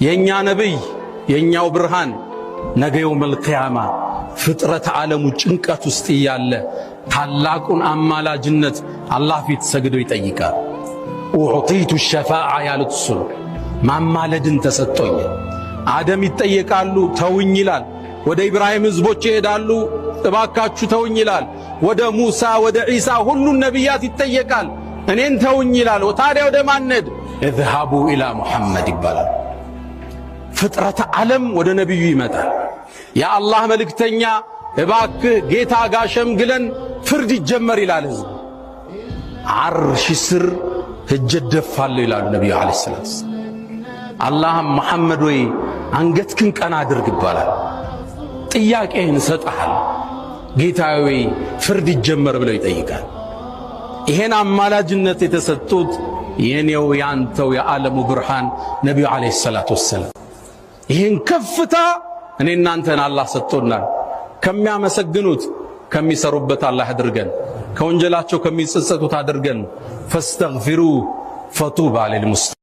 የኛ ነብይ የኛው ብርሃን ነገ የውመል ቂያማ ፍጥረት ዓለሙ ጭንቀት ውስጥ ያለ ታላቁን አማላጅነት አላህ ፊት ሰግዶ ይጠይቃል። ኡዕጢቱ ሸፋዓ ያሉት እሱ ነው። ማማለድን ተሰጥቶኝ። አደም ይጠየቃሉ፣ ተውኝ ይላል። ወደ ኢብራሂም ህዝቦች ይሄዳሉ፣ እባካችሁ ተውኝ ይላል። ወደ ሙሳ ወደ ዒሳ ሁሉን ነቢያት ይጠየቃል፣ እኔን ተውኝ ይላል። ታዲያ ወደ ማነድ? እዝሃቡ ኢላ ሙሐመድ ይባላል። ፍጥረተ ዓለም ወደ ነቢዩ ይመጣል። የአላህ መልእክተኛ እባክህ ጌታ ጋር ሸምግለን ፍርድ ይጀመር ይላል። ህዝብ ዓርሽ ስር ሄጄ እደፋለሁ ይላሉ ነቢዩ ዓለይሂ ሰላቱ ወሰላም። አላህም መሐመድ ወይ አንገትክን ቀና አድርግ ይባላል። ጥያቄህን እሰጥሃል ጌታዬ ወይ ፍርድ ይጀመር ብለው ይጠይቃል። ይሄን አማላጅነት የተሰጡት የኔው ያንተው የዓለሙ ብርሃን ነቢዩ ዓለይሂ ሰላቱ ወሰላም ይህን ከፍታ እኔ እናንተን አላህ ሰጥቶናል። ከሚያመሰግኑት ከሚሰሩበት አላህ አድርገን፣ ከወንጀላቸው ከሚጸጸቱት አድርገን። ፈስተግፊሩ ፈጡባ ሊልሙስሊሚን